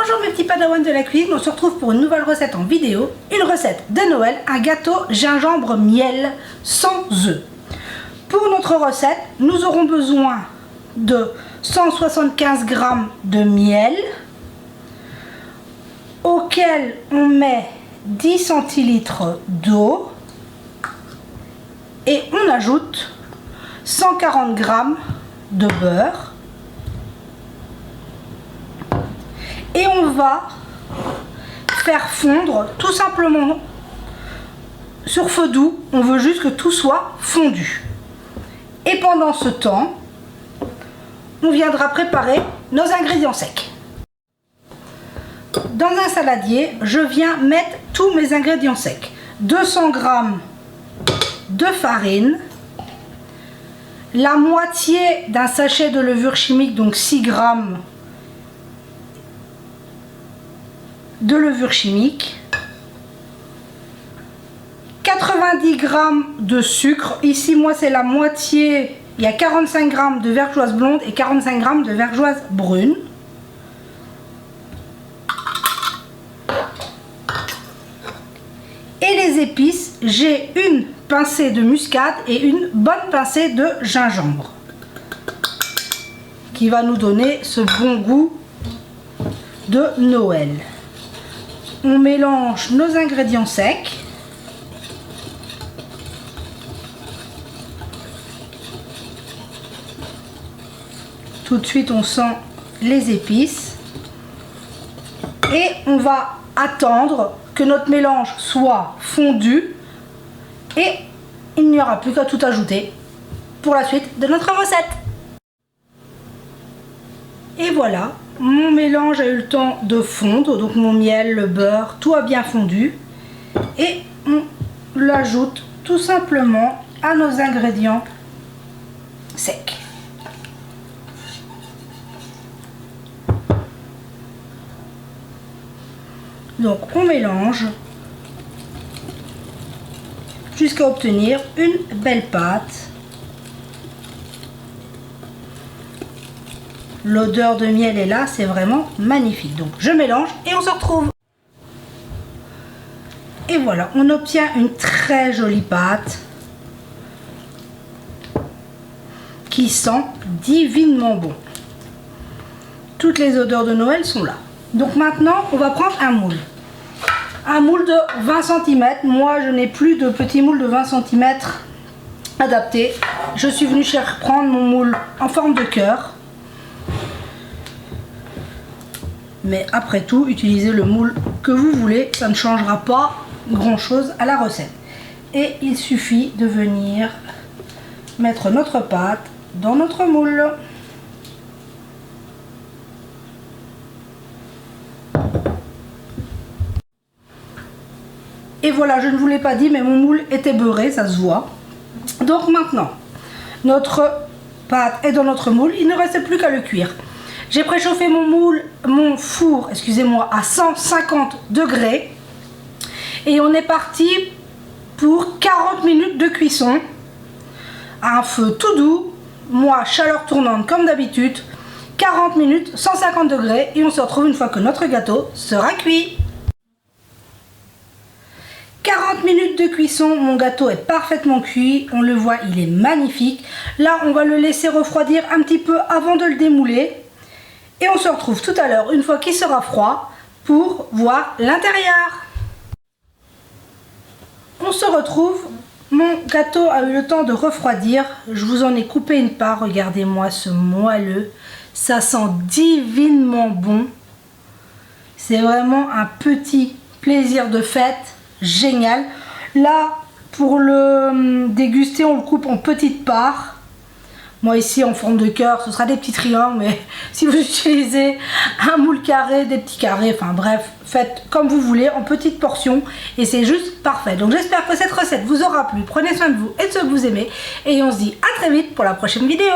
Bonjour mes petits padawans de la cuisine, on se retrouve pour une nouvelle recette en vidéo, une recette de Noël, un gâteau gingembre miel sans œufs. Pour notre recette, nous aurons besoin de 175 g de miel, auquel on met 10 centilitres d'eau et on ajoute 140 g de beurre. Et on va faire fondre tout simplement sur feu doux. On veut juste que tout soit fondu. Et pendant ce temps, on viendra préparer nos ingrédients secs. Dans un saladier, je viens mettre tous mes ingrédients secs. 200 g de farine, la moitié d'un sachet de levure chimique, donc 6 g de levure chimique, 90 g de sucre. Ici, moi, c'est la moitié. Il y a 45 g de vergeoise blonde et 45 g de vergeoise brune. Et les épices, j'ai une pincée de muscade et une bonne pincée de gingembre qui va nous donner ce bon goût de Noël. On mélange nos ingrédients secs. Tout de suite, on sent les épices. Et on va attendre que notre mélange soit fondu. Et il n'y aura plus qu'à tout ajouter pour la suite de notre recette. Et voilà, mon mélange a eu le temps de fondre, donc mon miel, le beurre, tout a bien fondu. Et on l'ajoute tout simplement à nos ingrédients secs. Donc on mélange jusqu'à obtenir une belle pâte. L'odeur de miel est là, c'est vraiment magnifique. Donc je mélange et on se retrouve. Et voilà, on obtient une très jolie pâte qui sent divinement bon. Toutes les odeurs de Noël sont là. Donc maintenant, on va prendre un moule. Un moule de 20 cm. Moi, je n'ai plus de petit moule de 20 cm adapté. Je suis venue prendre mon moule en forme de cœur. Mais après tout, utilisez le moule que vous voulez, ça ne changera pas grand chose à la recette. Et il suffit de venir mettre notre pâte dans notre moule. Et voilà, je ne vous l'ai pas dit, mais mon moule était beurré, ça se voit. Donc maintenant, notre pâte est dans notre moule, il ne reste plus qu'à le cuire. J'ai préchauffé mon four, excusez-moi, à 150 degrés. Et on est parti pour 40 minutes de cuisson. À un feu tout doux. Moi, chaleur tournante comme d'habitude. 40 minutes, 150 degrés. Et on se retrouve une fois que notre gâteau sera cuit. 40 minutes de cuisson, mon gâteau est parfaitement cuit. On le voit, il est magnifique. Là, on va le laisser refroidir un petit peu avant de le démouler. Et on se retrouve tout à l'heure, une fois qu'il sera froid, pour voir l'intérieur. On se retrouve, mon gâteau a eu le temps de refroidir. Je vous en ai coupé une part, regardez-moi ce moelleux. Ça sent divinement bon. C'est vraiment un petit plaisir de fête, génial. Là, pour le déguster, on le coupe en petites parts. Moi ici en forme de cœur, ce sera des petits triangles, mais si vous utilisez un moule carré, des petits carrés, enfin bref, faites comme vous voulez, en petites portions, et c'est juste parfait. Donc j'espère que cette recette vous aura plu, prenez soin de vous et de ceux que vous aimez, et on se dit à très vite pour la prochaine vidéo.